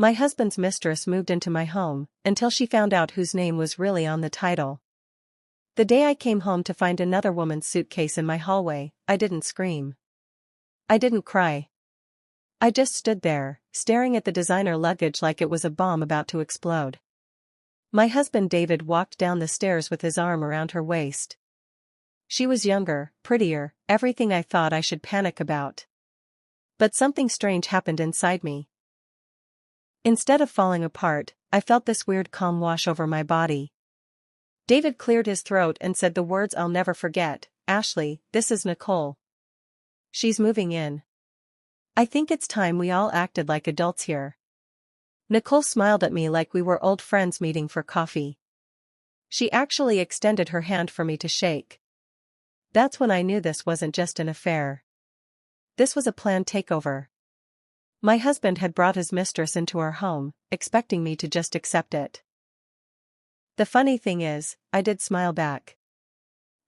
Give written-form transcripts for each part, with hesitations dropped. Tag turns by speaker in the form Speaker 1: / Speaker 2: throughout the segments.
Speaker 1: My husband's mistress moved into my home, until she found out whose name was really on the title. The day I came home to find another woman's suitcase in my hallway, I didn't scream. I didn't cry. I just stood there, staring at the designer luggage like it was a bomb about to explode. My husband David walked down the stairs with his arm around her waist. She was younger, prettier, everything I thought I should panic about. But something strange happened inside me. Instead of falling apart, I felt this weird calm wash over my body. David cleared his throat and said the words I'll never forget, "Ashley, this is Nicole. She's moving in. I think it's time we all acted like adults here." Nicole smiled at me like we were old friends meeting for coffee. She actually extended her hand for me to shake. That's when I knew this wasn't just an affair. This was a planned takeover. My husband had brought his mistress into our home, expecting me to just accept it. The funny thing is, I did smile back.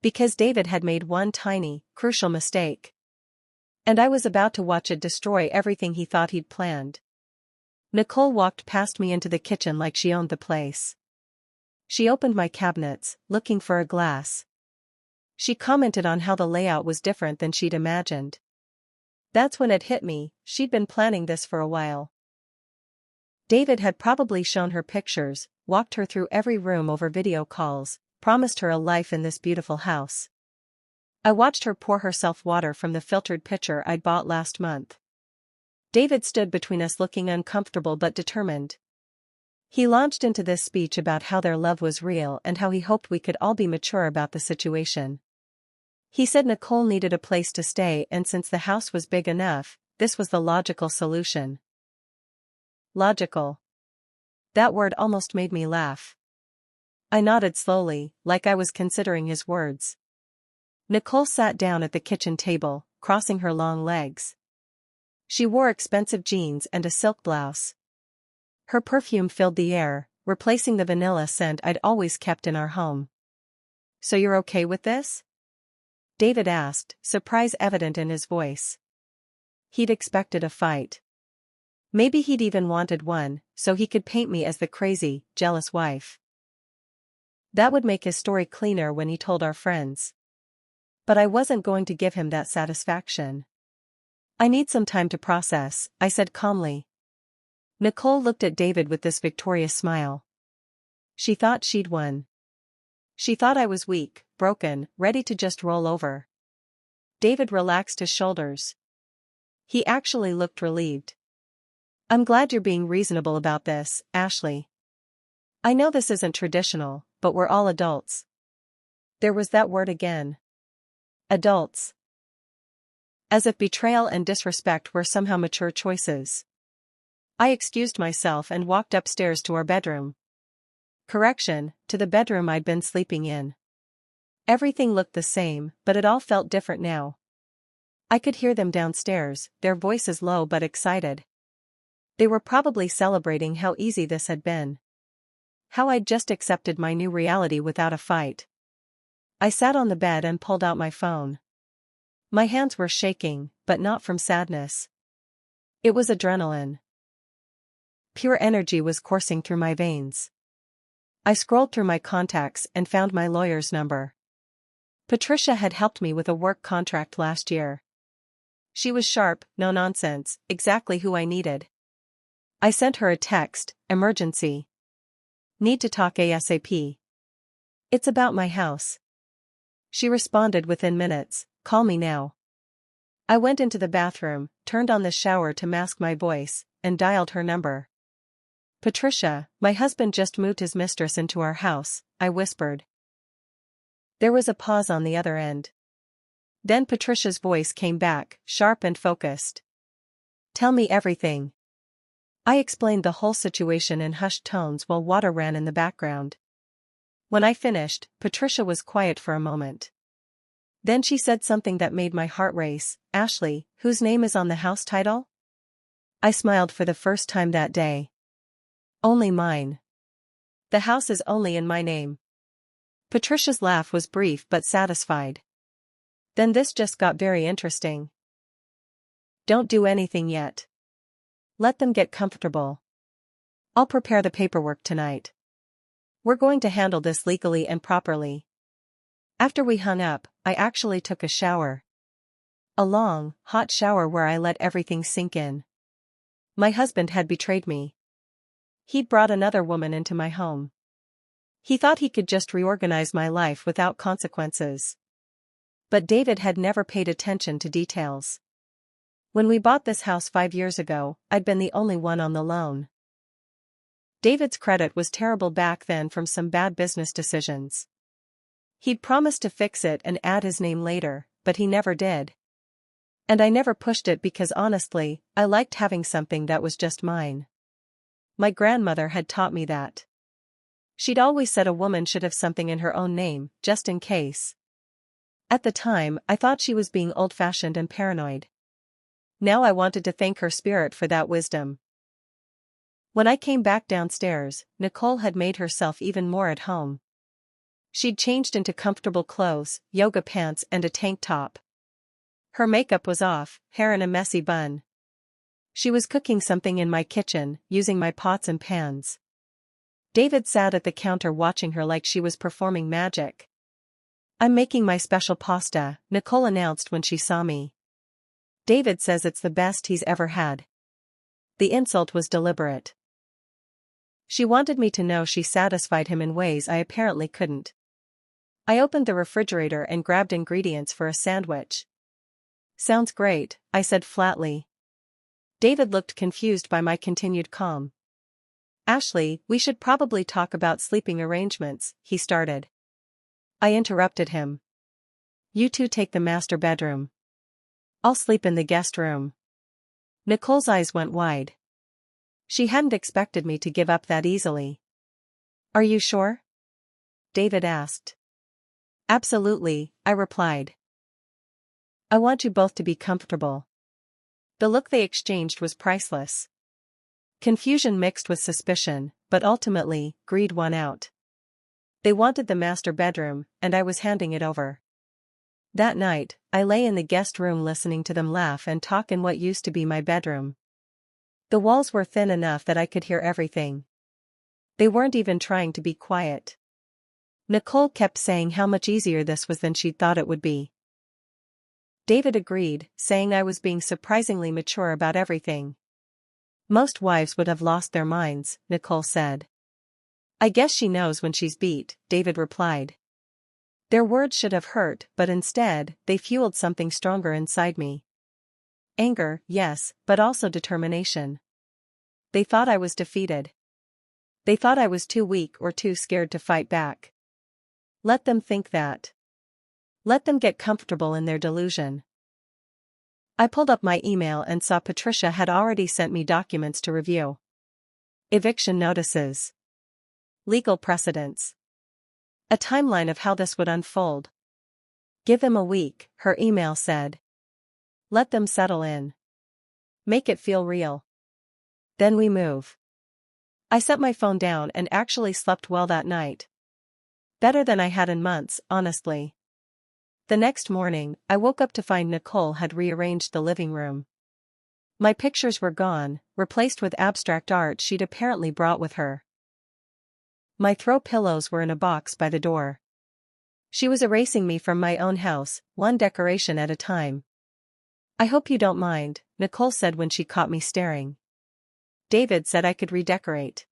Speaker 1: Because David had made one tiny, crucial mistake. And I was about to watch it destroy everything he thought he'd planned. Nicole walked past me into the kitchen like she owned the place. She opened my cabinets, looking for a glass. She commented on how the layout was different than she'd imagined. That's when it hit me, she'd been planning this for a while. David had probably shown her pictures, walked her through every room over video calls, promised her a life in this beautiful house. I watched her pour herself water from the filtered pitcher I'd bought last month. David stood between us looking uncomfortable but determined. He launched into this speech about how their love was real and how he hoped we could all be mature about the situation. He said Nicole needed a place to stay, and since the house was big enough, this was the logical solution. Logical. That word almost made me laugh. I nodded slowly, like I was considering his words. Nicole sat down at the kitchen table, crossing her long legs. She wore expensive jeans and a silk blouse. Her perfume filled the air, replacing the vanilla scent I'd always kept in our home. "So you're okay with this?" David asked, surprise evident in his voice. He'd expected a fight. Maybe he'd even wanted one, so he could paint me as the crazy, jealous wife. That would make his story cleaner when he told our friends. But I wasn't going to give him that satisfaction. "I need some time to process," I said calmly. Nicole looked at David with this victorious smile. She thought she'd won. She thought I was weak, broken, ready to just roll over. David relaxed his shoulders. He actually looked relieved. "I'm glad you're being reasonable about this, Ashley. I know this isn't traditional, but we're all adults." There was that word again. Adults. As if betrayal and disrespect were somehow mature choices. I excused myself and walked upstairs to our bedroom. Correction, to the bedroom I'd been sleeping in. Everything looked the same, but it all felt different now. I could hear them downstairs, their voices low but excited. They were probably celebrating how easy this had been. How I'd just accepted my new reality without a fight. I sat on the bed and pulled out my phone. My hands were shaking, but not from sadness. It was adrenaline. Pure energy was coursing through my veins. I scrolled through my contacts and found my lawyer's number. Patricia had helped me with a work contract last year. She was sharp, no nonsense, exactly who I needed. I sent her a text, "Emergency. Need to talk ASAP. It's about my house." She responded within minutes, "Call me now." I went into the bathroom, turned on the shower to mask my voice, and dialed her number. "Patricia, my husband just moved his mistress into our house," I whispered. There was a pause on the other end. Then Patricia's voice came back, sharp and focused. "Tell me everything." I explained the whole situation in hushed tones while water ran in the background. When I finished, Patricia was quiet for a moment. Then she said something that made my heart race. "Ashley, whose name is on the house title?" I smiled for the first time that day. "Only mine. The house is only in my name." Patricia's laugh was brief but satisfied. "Then this just got very interesting. Don't do anything yet. Let them get comfortable. I'll prepare the paperwork tonight. We're going to handle this legally and properly. After we hung up, I actually took a shower. A long, hot shower where I let everything sink in. My husband had betrayed me. He'd brought another woman into my home. He thought he could just reorganize my life without consequences. But David had never paid attention to details. When we bought this house 5 years ago, I'd been the only one on the loan. David's credit was terrible back then from some bad business decisions. He'd promised to fix it and add his name later, but he never did. And I never pushed it because honestly, I liked having something that was just mine. My grandmother had taught me that. She'd always said a woman should have something in her own name, just in case. At the time, I thought she was being old-fashioned and paranoid. Now I wanted to thank her spirit for that wisdom. When I came back downstairs, Nicole had made herself even more at home. She'd changed into comfortable clothes, yoga pants and a tank top. Her makeup was off, hair in a messy bun. She was cooking something in my kitchen, using my pots and pans. David sat at the counter watching her like she was performing magic. "I'm making my special pasta," Nicole announced when she saw me. "David says it's the best he's ever had." The insult was deliberate. She wanted me to know she satisfied him in ways I apparently couldn't. I opened the refrigerator and grabbed ingredients for a sandwich. "Sounds great," I said flatly. David looked confused by my continued calm. "Ashley, we should probably talk about sleeping arrangements," he started. I interrupted him. "You two take the master bedroom. I'll sleep in the guest room." Nicole's eyes went wide. She hadn't expected me to give up that easily. "Are you sure?" David asked. "Absolutely," I replied. "I want you both to be comfortable." The look they exchanged was priceless. Confusion mixed with suspicion, but ultimately, greed won out. They wanted the master bedroom, and I was handing it over. That night, I lay in the guest room listening to them laugh and talk in what used to be my bedroom. The walls were thin enough that I could hear everything. They weren't even trying to be quiet. Nicole kept saying how much easier this was than she'd thought it would be. David agreed, saying I was being surprisingly mature about everything. "Most wives would have lost their minds," Nicole said. "I guess she knows when she's beat," David replied. Their words should have hurt, but instead, they fueled something stronger inside me. Anger, yes, but also determination. They thought I was defeated. They thought I was too weak or too scared to fight back. Let them think that. Let them get comfortable in their delusion. I pulled up my email and saw Patricia had already sent me documents to review. Eviction notices. Legal precedents. A timeline of how this would unfold. "Give them a week," her email said. "Let them settle in. Make it feel real. Then we move." I set my phone down and actually slept well that night. Better than I had in months, honestly. The next morning, I woke up to find Nicole had rearranged the living room. My pictures were gone, replaced with abstract art she'd apparently brought with her. My throw pillows were in a box by the door. She was erasing me from my own house, one decoration at a time. "I hope you don't mind," Nicole said when she caught me staring. David said I could redecorate.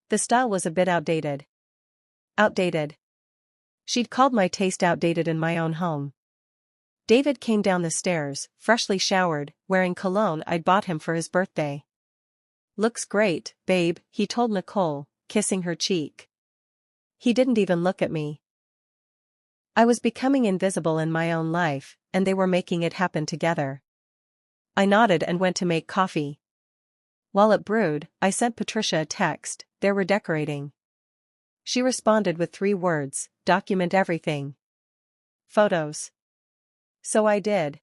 Speaker 1: The style was a bit outdated. Outdated. She'd called my taste outdated in my own home. David came down the stairs, freshly showered, wearing cologne I'd bought him for his birthday. "Looks great, babe," he told Nicole, kissing her cheek. He didn't even look at me. I was becoming invisible in my own life, and they were making it happen together. I nodded and went to make coffee. While it brewed, I sent Patricia a text, "They're redecorating." She responded with 3 words, "Document everything. Photos." So I did.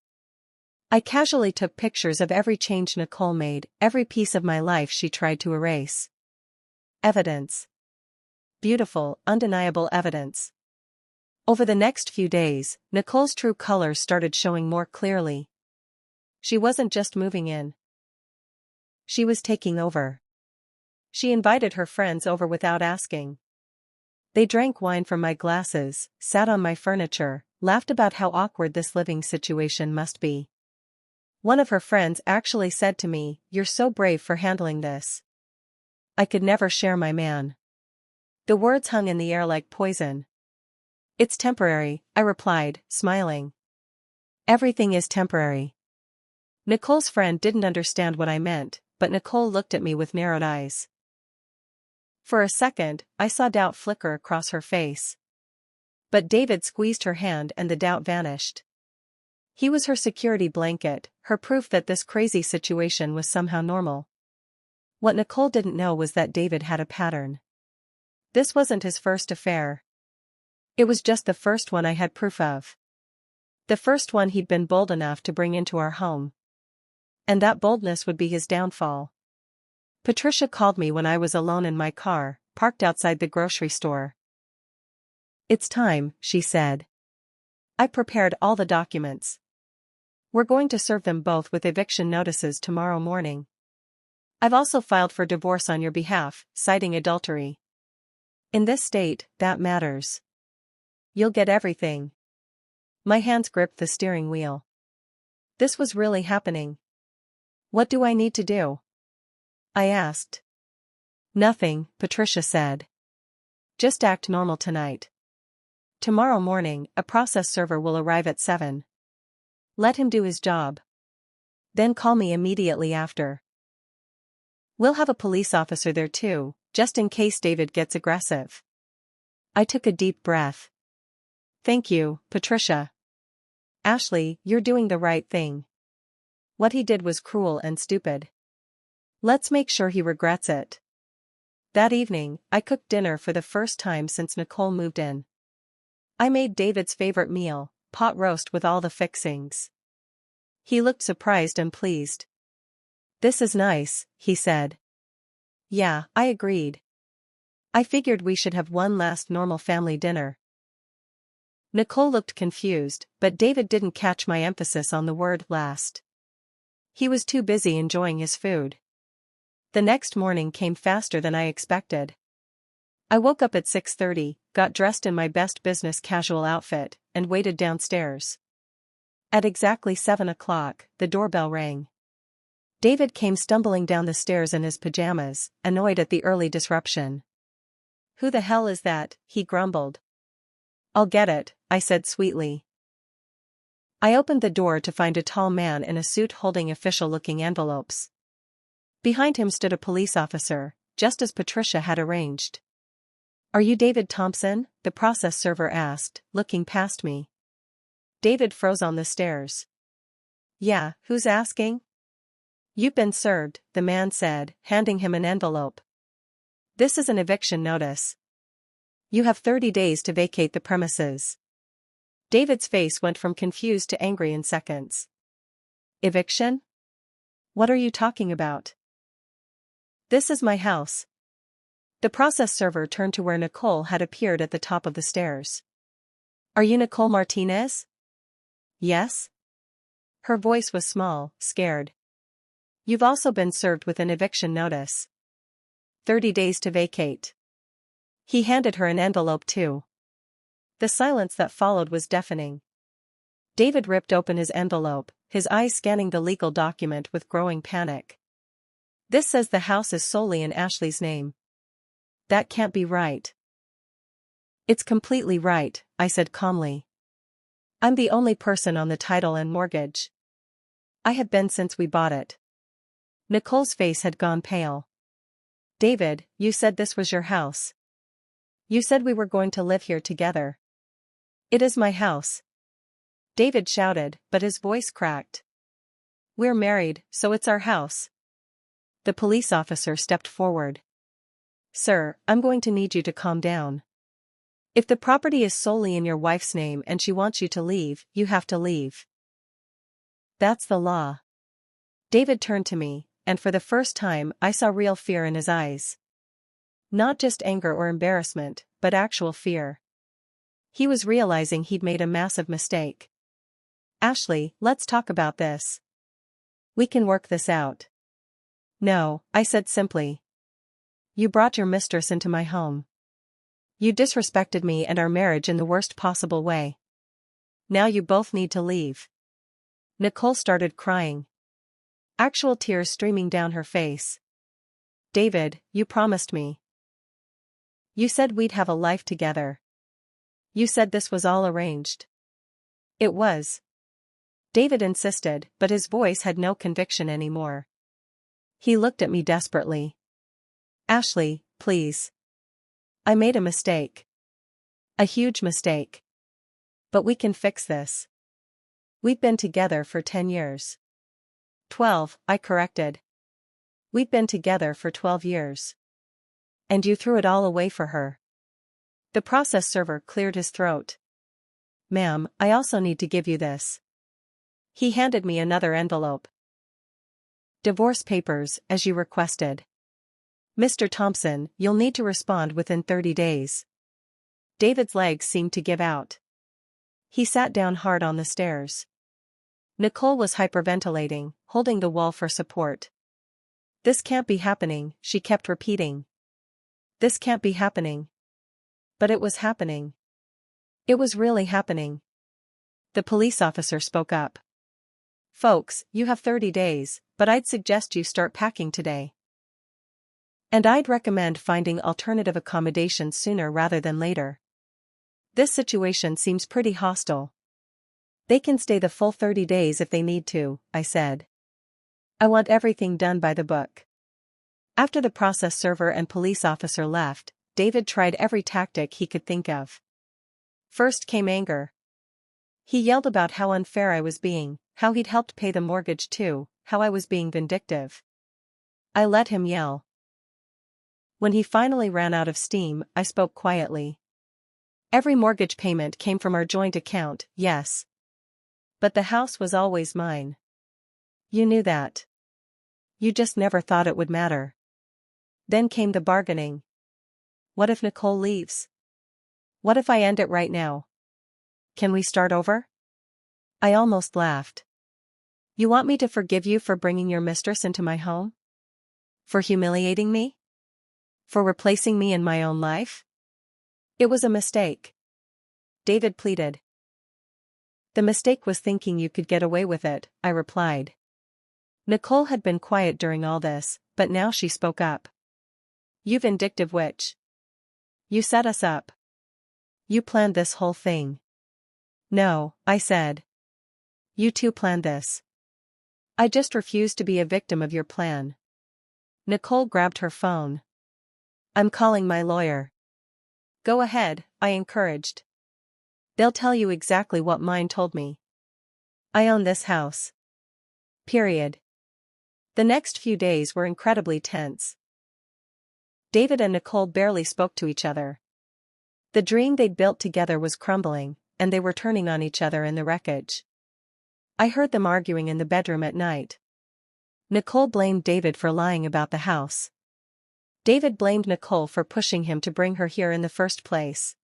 Speaker 1: I casually took pictures of every change Nicole made, every piece of my life she tried to erase. Evidence. Beautiful, undeniable evidence. Over the next few days, Nicole's true colors started showing more clearly. She wasn't just moving in. She was taking over. She invited her friends over without asking. They drank wine from my glasses, sat on my furniture, laughed about how awkward this living situation must be. One of her friends actually said to me, "You're so brave for handling this." I could never share my man. The words hung in the air like poison. "It's temporary," I replied, smiling. "Everything is temporary." Nicole's friend didn't understand what I meant, but Nicole looked at me with narrowed eyes. For a second, I saw doubt flicker across her face. But David squeezed her hand and the doubt vanished. He was her security blanket, her proof that this crazy situation was somehow normal. What Nicole didn't know was that David had a pattern. This wasn't his first affair. It was just the first one I had proof of. The first one he'd been bold enough to bring into our home. And that boldness would be his downfall. Patricia called me when I was alone in my car, parked outside the grocery store. "It's time," she said. "I prepared all the documents. We're going to serve them both with eviction notices tomorrow morning. I've also filed for divorce on your behalf, citing adultery. In this state, that matters. You'll get everything." My hands gripped the steering wheel. This was really happening. "What do I need to do?" I asked. "Nothing," Patricia said. "Just act normal tonight. Tomorrow morning, a process server will arrive at 7. Let him do his job. Then call me immediately after. We'll have a police officer there too, just in case David gets aggressive." I took a deep breath. "Thank you, Patricia. Ashley, you're doing the right thing. What he did was cruel and stupid. Let's make sure he regrets it." That evening, I cooked dinner for the first time since Nicole moved in. I made David's favorite meal, pot roast with all the fixings. He looked surprised and pleased. "This is nice," he said. "Yeah," I agreed. "I figured we should have one last normal family dinner." Nicole looked confused, but David didn't catch my emphasis on the word last. He was too busy enjoying his food. The next morning came faster than I expected. I woke up at 6:30, got dressed in my best business casual outfit, and waited downstairs. At exactly 7 o'clock, the doorbell rang. David came stumbling down the stairs in his pajamas, annoyed at the early disruption. "Who the hell is that?" he grumbled. "I'll get it," I said sweetly. I opened the door to find a tall man in a suit holding official-looking envelopes. Behind him stood a police officer, just as Patricia had arranged. "Are you David Thompson?" the process server asked, looking past me. David froze on the stairs. "Yeah, who's asking?" "You've been served," the man said, handing him an envelope. "This is an eviction notice. You have 30 days to vacate the premises." David's face went from confused to angry in seconds. "Eviction? What are you talking about? This is my house." The process server turned to where Nicole had appeared at the top of the stairs. "Are you Nicole Martinez?" "Yes." Her voice was small, scared. "You've also been served with an eviction notice. 30 days to vacate." He handed her an envelope too. The silence that followed was deafening. David ripped open his envelope, his eyes scanning the legal document with growing panic. "This says the house is solely in Ashley's name. That can't be right." "It's completely right," I said calmly. "I'm the only person on the title and mortgage. I have been since we bought it." Nicole's face had gone pale. "David, you said this was your house. You said we were going to live here together." "It is my house," David shouted, but his voice cracked. "We're married, so it's our house." The police officer stepped forward. "Sir, I'm going to need you to calm down. If the property is solely in your wife's name and she wants you to leave, you have to leave. That's the law." David turned to me, and for the first time I saw real fear in his eyes. Not just anger or embarrassment, but actual fear. He was realizing he'd made a massive mistake. "Ashley, let's talk about this. We can work this out." "No," I said simply. You brought your mistress into my home. You disrespected me and our marriage in the worst possible way. Now you both need to leave. Nicole started crying. Actual tears streaming down her face. David, you promised me. You said we'd have a life together. You said this was all arranged. It was. David insisted, but his voice had no conviction anymore. He looked at me desperately. Ashley, please. I made a mistake. A huge mistake. But we can fix this. We've been together for 10 years. 12, I corrected. We've been together for 12 years. And you threw it all away for her. The process server cleared his throat. Ma'am, I also need to give you this. He handed me another envelope. Divorce papers, as you requested. Mr. Thompson, you'll need to respond within 30 days. David's legs seemed to give out. He sat down hard on the stairs. Nicole was hyperventilating, holding the wall for support. This can't be happening, she kept repeating. This can't be happening. But it was happening. It was really happening. The police officer spoke up. Folks, you have 30 days, but I'd suggest you start packing today. And I'd recommend finding alternative accommodation sooner rather than later. This situation seems pretty hostile. They can stay the full 30 days if they need to, I said. I want everything done by the book. After the process server and police officer left, David tried every tactic he could think of. First came anger. He yelled about how unfair I was being, how he'd helped pay the mortgage too, how I was being vindictive. I let him yell. When he finally ran out of steam, I spoke quietly. Every mortgage payment came from our joint account, yes. But the house was always mine. You knew that. You just never thought it would matter. Then came the bargaining. What if Nicole leaves? What if I end it right now? Can we start over? I almost laughed. You want me to forgive you for bringing your mistress into my home? For humiliating me? For replacing me in my own life? It was a mistake. David pleaded. The mistake was thinking you could get away with it, I replied. Nicole had been quiet during all this, but now she spoke up. You vindictive witch. You set us up. You planned this whole thing. No, I said. You two planned this. I just refused to be a victim of your plan. Nicole grabbed her phone. I'm calling my lawyer. Go ahead, I encouraged. They'll tell you exactly what mine told me. I own this house. Period. The next few days were incredibly tense. David and Nicole barely spoke to each other. The dream they'd built together was crumbling, and they were turning on each other in the wreckage. I heard them arguing in the bedroom at night. Nicole blamed David for lying about the house. David blamed Nicole for pushing him to bring her here in the first place.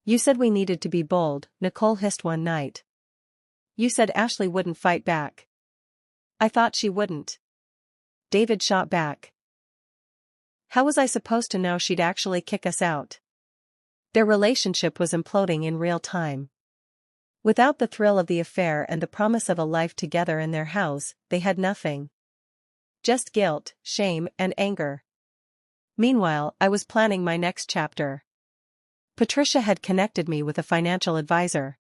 Speaker 1: You said we needed to be bold, Nicole hissed one night. You said Ashley wouldn't fight back. I thought she wouldn't. David shot back. How was I supposed to know she'd actually kick us out? Their relationship was imploding in real time. Without the thrill of the affair and the promise of a life together in their house, they had nothing. Just guilt, shame, and anger. Meanwhile, I was planning my next chapter. Patricia had connected me with a financial advisor.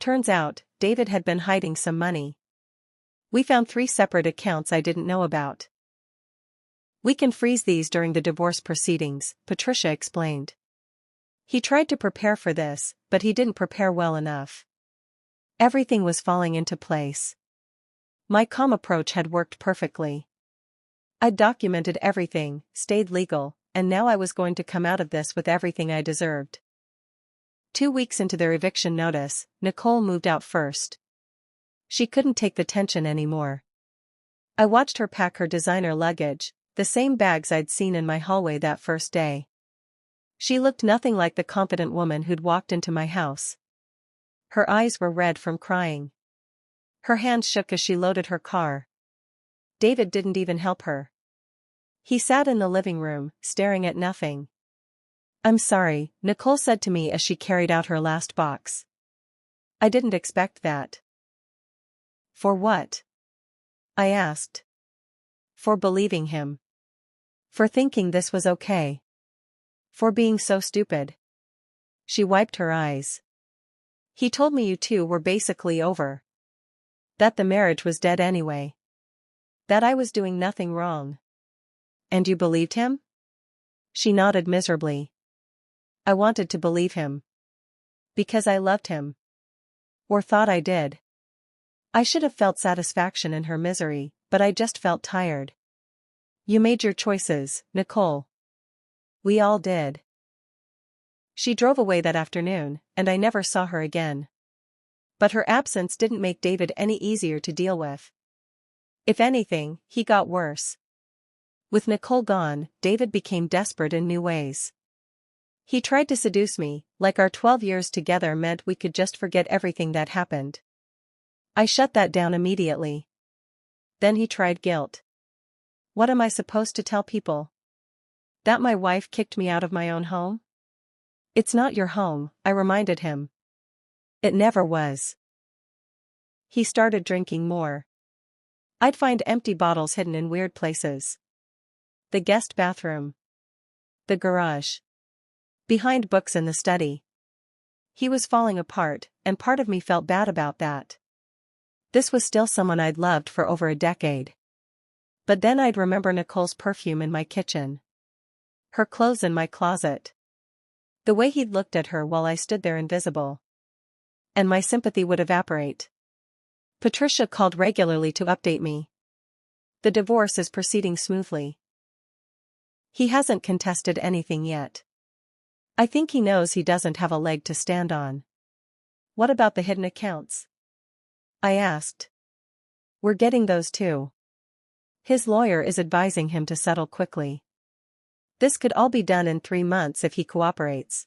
Speaker 1: Turns out, David had been hiding some money. We found 3 separate accounts I didn't know about. We can freeze these during the divorce proceedings, Patricia explained. He tried to prepare for this, but he didn't prepare well enough. Everything was falling into place. My calm approach had worked perfectly. I'd documented everything, stayed legal, and now I was going to come out of this with everything I deserved. 2 weeks into their eviction notice, Nicole moved out first. She couldn't take the tension anymore. I watched her pack her designer luggage, the same bags I'd seen in my hallway that first day. She looked nothing like the confident woman who'd walked into my house. Her eyes were red from crying. Her hands shook as she loaded her car. David didn't even help her. He sat in the living room, staring at nothing. "I'm sorry," Nicole said to me as she carried out her last box. "I didn't expect that." "For what?" I asked. "For believing him. For thinking this was okay. For being so stupid." She wiped her eyes. "He told me you two were basically over. That the marriage was dead anyway. That I was doing nothing wrong. And you believed him?" She nodded miserably. "I wanted to believe him. Because I loved him. Or thought I did." I should have felt satisfaction in her misery, but I just felt tired. "You made your choices, Nicole. We all did." She drove away that afternoon, and I never saw her again. But her absence didn't make David any easier to deal with. If anything, he got worse. With Nicole gone, David became desperate in new ways. He tried to seduce me, like our 12 years together meant we could just forget everything that happened. I shut that down immediately. Then he tried guilt. What am I supposed to tell people? That my wife kicked me out of my own home? "It's not your home," I reminded him. "It never was." He started drinking more. I'd find empty bottles hidden in weird places. The guest bathroom. The garage. Behind books in the study. He was falling apart, and part of me felt bad about that. This was still someone I'd loved for over a decade. But then I'd remember Nicole's perfume in my kitchen. Her clothes in my closet. The way he'd looked at her while I stood there invisible. And my sympathy would evaporate. Patricia called regularly to update me. "The divorce is proceeding smoothly. He hasn't contested anything yet. I think he knows he doesn't have a leg to stand on." "What about the hidden accounts?" I asked. "We're getting those too. His lawyer is advising him to settle quickly. This could all be done in 3 months if he cooperates."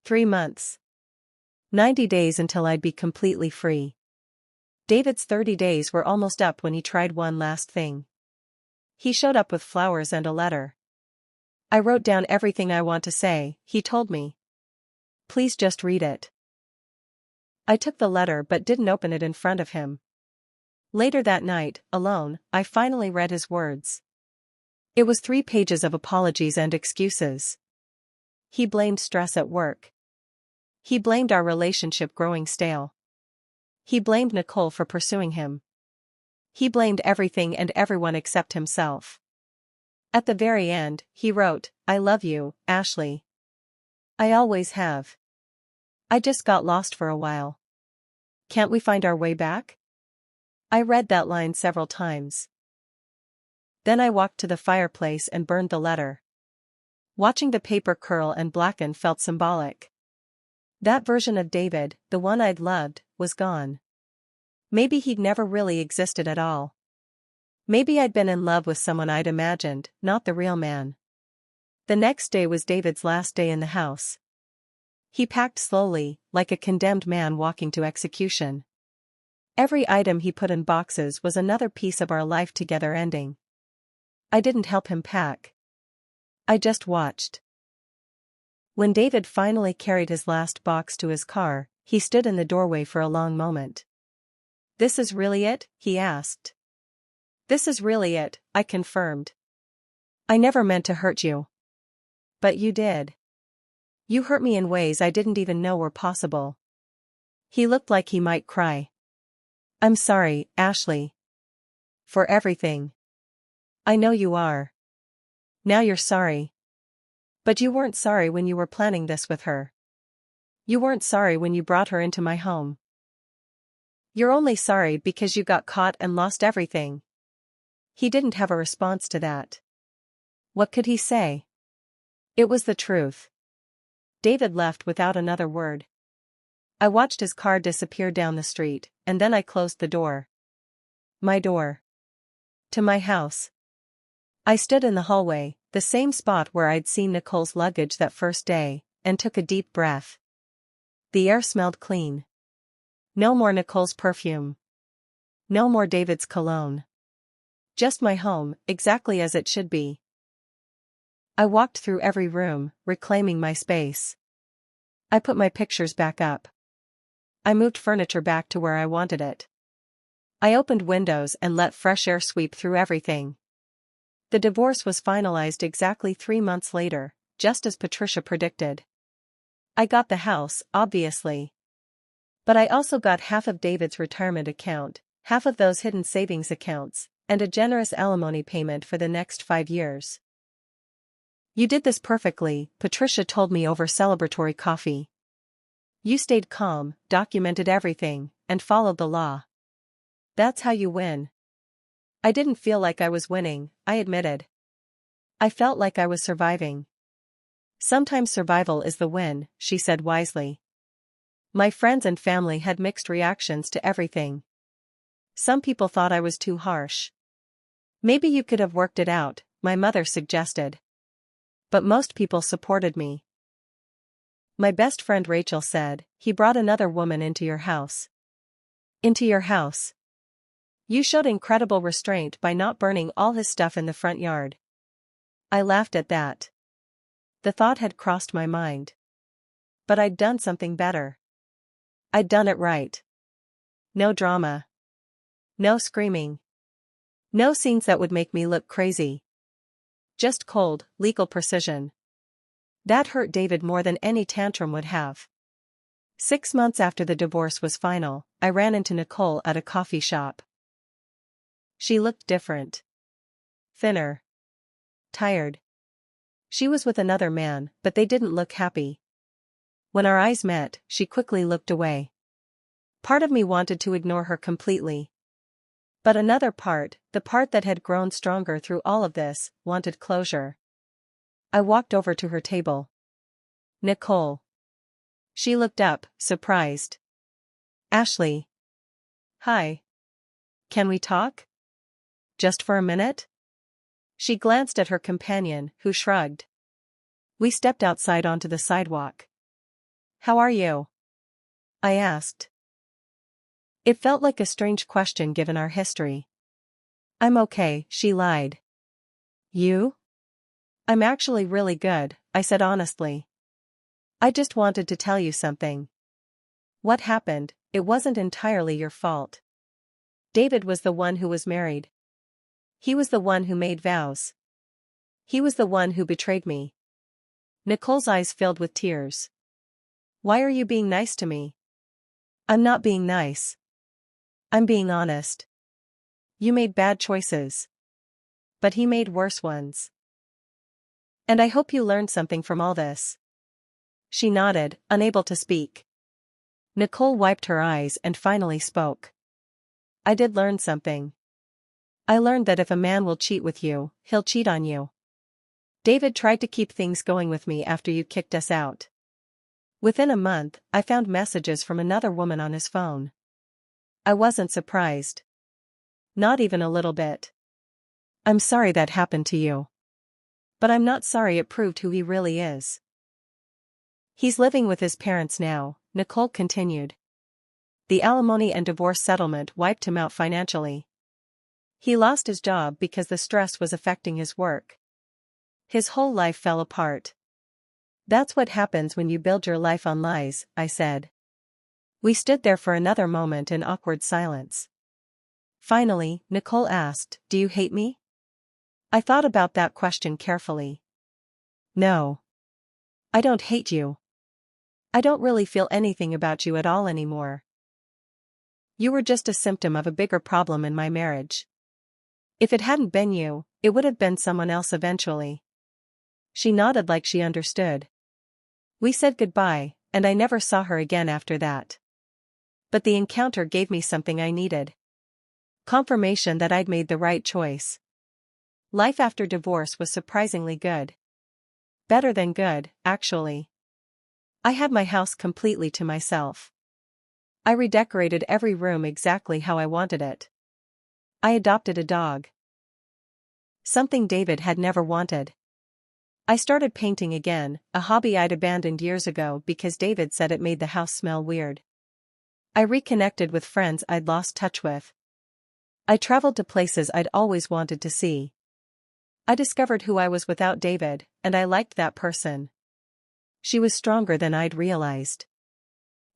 Speaker 1: 3 months. 90 days until I'd be completely free. David's 30 days were almost up when he tried one last thing. He showed up with flowers and a letter. "I wrote down everything I want to say," he told me. "Please just read it." I took the letter but didn't open it in front of him. Later that night, alone, I finally read his words. It was 3 pages of apologies and excuses. He blamed stress at work. He blamed our relationship growing stale. He blamed Nicole for pursuing him. He blamed everything and everyone except himself. At the very end, he wrote, "I love you, Ashley. I always have. I just got lost for a while. Can't we find our way back?" I read that line several times. Then I walked to the fireplace and burned the letter. Watching the paper curl and blacken felt symbolic. That version of David, the one I'd loved, was gone. Maybe he'd never really existed at all. Maybe I'd been in love with someone I'd imagined, not the real man. The next day was David's last day in the house. He packed slowly, like a condemned man walking to execution. Every item he put in boxes was another piece of our life together ending. I didn't help him pack. I just watched. When David finally carried his last box to his car, he stood in the doorway for a long moment. "This is really it?" he asked. "This is really it," I confirmed. "I never meant to hurt you." "But you did. You hurt me in ways I didn't even know were possible." He looked like he might cry. "I'm sorry, Ashley. For everything. I know you are. Now you're sorry. But you weren't sorry when you were planning this with her. You weren't sorry when you brought her into my home. You're only sorry because you got caught and lost everything." He didn't have a response to that. What could he say? It was the truth. David left without another word. I watched his car disappear down the street, and then I closed the door. My door. To my house. I stood in the hallway, the same spot where I'd seen Nicole's luggage that first day, and took a deep breath. The air smelled clean. No more Nicole's perfume. No more David's cologne. Just my home, exactly as it should be. I walked through every room, reclaiming my space. I put my pictures back up. I moved furniture back to where I wanted it. I opened windows and let fresh air sweep through everything. The divorce was finalized exactly 3 months later, just as Patricia predicted. I got the house, obviously. But I also got half of David's retirement account, half of those hidden savings accounts, and a generous alimony payment for the next 5 years. You did this perfectly, Patricia told me over celebratory coffee. You stayed calm, documented everything, and followed the law. That's how you win. I didn't feel like I was winning, I admitted. I felt like I was surviving. Sometimes survival is the win, she said wisely. My friends and family had mixed reactions to everything. Some people thought I was too harsh. Maybe you could have worked it out, my mother suggested. But most people supported me. My best friend Rachel said, he brought another woman into your house. Into your house. You showed incredible restraint by not burning all his stuff in the front yard. I laughed at that. The thought had crossed my mind. But I'd done something better. I'd done it right. No drama. No screaming. No scenes that would make me look crazy. Just cold, legal precision. That hurt David more than any tantrum would have. 6 months after the divorce was final, I ran into Nicole at a coffee shop. She looked different. Thinner. Tired. She was with another man, but they didn't look happy. When our eyes met, she quickly looked away. Part of me wanted to ignore her completely. But another part, the part that had grown stronger through all of this, wanted closure. I walked over to her table. Nicole. She looked up, surprised. Ashley. Hi. Can we talk? Just for a minute? She glanced at her companion, who shrugged. We stepped outside onto the sidewalk. How are you? I asked. It felt like a strange question given our history. I'm okay, she lied. You? I'm actually really good, I said honestly. I just wanted to tell you something. What happened, it wasn't entirely your fault. David was the one who was married. He was the one who made vows. He was the one who betrayed me. Nicole's eyes filled with tears. Why are you being nice to me? I'm not being nice. I'm being honest. You made bad choices. But he made worse ones. And I hope you learned something from all this. She nodded, unable to speak. Nicole wiped her eyes and finally spoke. I did learn something. I learned that if a man will cheat with you, he'll cheat on you. David tried to keep things going with me after you kicked us out. Within a month, I found messages from another woman on his phone. I wasn't surprised. Not even a little bit. I'm sorry that happened to you. But I'm not sorry it proved who he really is. He's living with his parents now, Nicole continued. The alimony and divorce settlement wiped him out financially. He lost his job because the stress was affecting his work. His whole life fell apart. That's what happens when you build your life on lies, I said. We stood there for another moment in awkward silence. Finally, Nicole asked, Do you hate me? I thought about that question carefully. No. I don't hate you. I don't really feel anything about you at all anymore. You were just a symptom of a bigger problem in my marriage. If it hadn't been you, it would have been someone else eventually. She nodded like she understood. We said goodbye, and I never saw her again after that. But the encounter gave me something I needed. Confirmation that I'd made the right choice. Life after divorce was surprisingly good. Better than good, actually. I had my house completely to myself. I redecorated every room exactly how I wanted it. I adopted a dog. Something David had never wanted. I started painting again, a hobby I'd abandoned years ago because David said it made the house smell weird. I reconnected with friends I'd lost touch with. I traveled to places I'd always wanted to see. I discovered who I was without David, and I liked that person. She was stronger than I'd realized.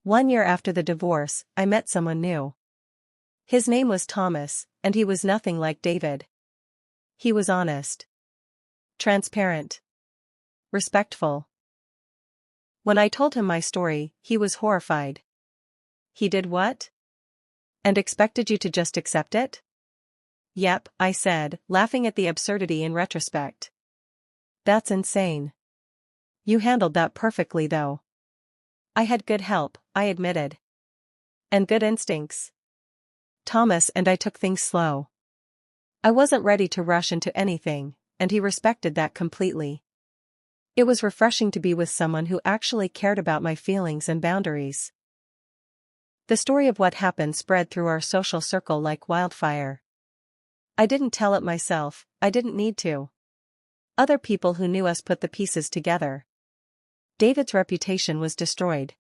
Speaker 1: 1 year after the divorce, I met someone new. His name was Thomas, and he was nothing like David. He was honest, transparent, respectful. When I told him my story, he was horrified. He did what? And expected you to just accept it? Yep, I said, laughing at the absurdity in retrospect. That's insane. You handled that perfectly though. I had good help, I admitted. And good instincts. Thomas and I took things slow. I wasn't ready to rush into anything, and he respected that completely. It was refreshing to be with someone who actually cared about my feelings and boundaries. The story of what happened spread through our social circle like wildfire. I didn't tell it myself, I didn't need to. Other people who knew us put the pieces together. David's reputation was destroyed.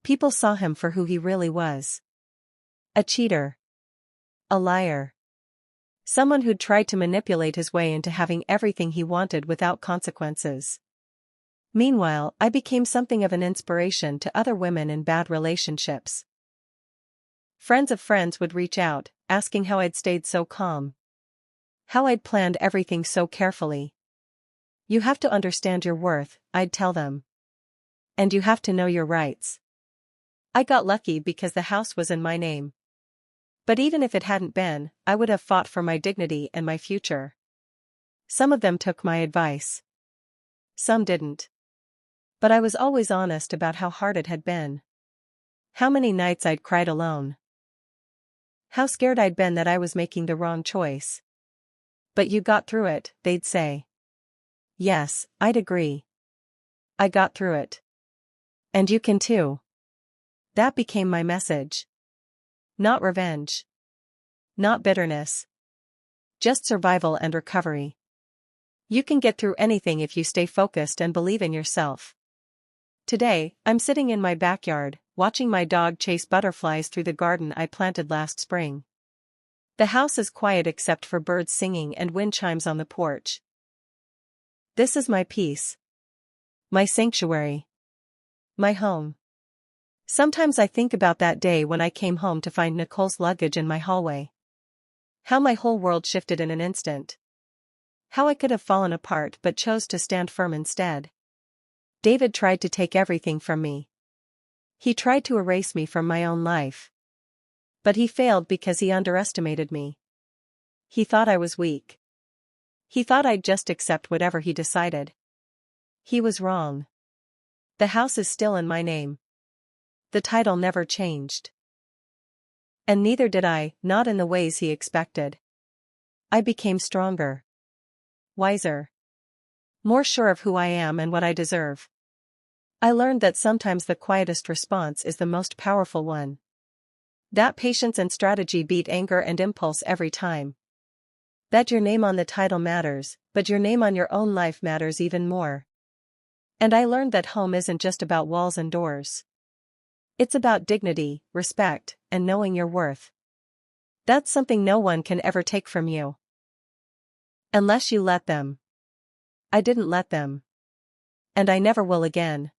Speaker 1: People saw him for who he really was. A cheater. A liar. Someone who'd tried to manipulate his way into having everything he wanted without consequences. Meanwhile, I became something of an inspiration to other women in bad relationships. Friends of friends would reach out, asking how I'd stayed so calm. How I'd planned everything so carefully. You have to understand your worth, I'd tell them. And you have to know your rights. I got lucky because the house was in my name. But even if it hadn't been, I would have fought for my dignity and my future. Some of them took my advice. Some didn't. But I was always honest about how hard it had been. How many nights I'd cried alone. How scared I'd been that I was making the wrong choice. But you got through it, they'd say. Yes, I'd agree. I got through it. And you can too. That became my message. Not revenge. Not bitterness. Just survival and recovery. You can get through anything if you stay focused and believe in yourself. Today, I'm sitting in my backyard, watching my dog chase butterflies through the garden I planted last spring. The house is quiet except for birds singing and wind chimes on the porch. This is my peace. My sanctuary. My home. Sometimes I think about that day when I came home to find Nicole's luggage in my hallway. How my whole world shifted in an instant. How I could have fallen apart but chose to stand firm instead. David tried to take everything from me. He tried to erase me from my own life. But he failed because he underestimated me. He thought I was weak. He thought I'd just accept whatever he decided. He was wrong. The house is still in my name. The title never changed. And neither did I, not in the ways he expected. I became stronger. Wiser. More sure of who I am and what I deserve. I learned that sometimes the quietest response is the most powerful one. That patience and strategy beat anger and impulse every time. That your name on the title matters, but your name on your own life matters even more. And I learned that home isn't just about walls and doors. It's about dignity, respect, and knowing your worth. That's something no one can ever take from you. Unless you let them. I didn't let them. And I never will again.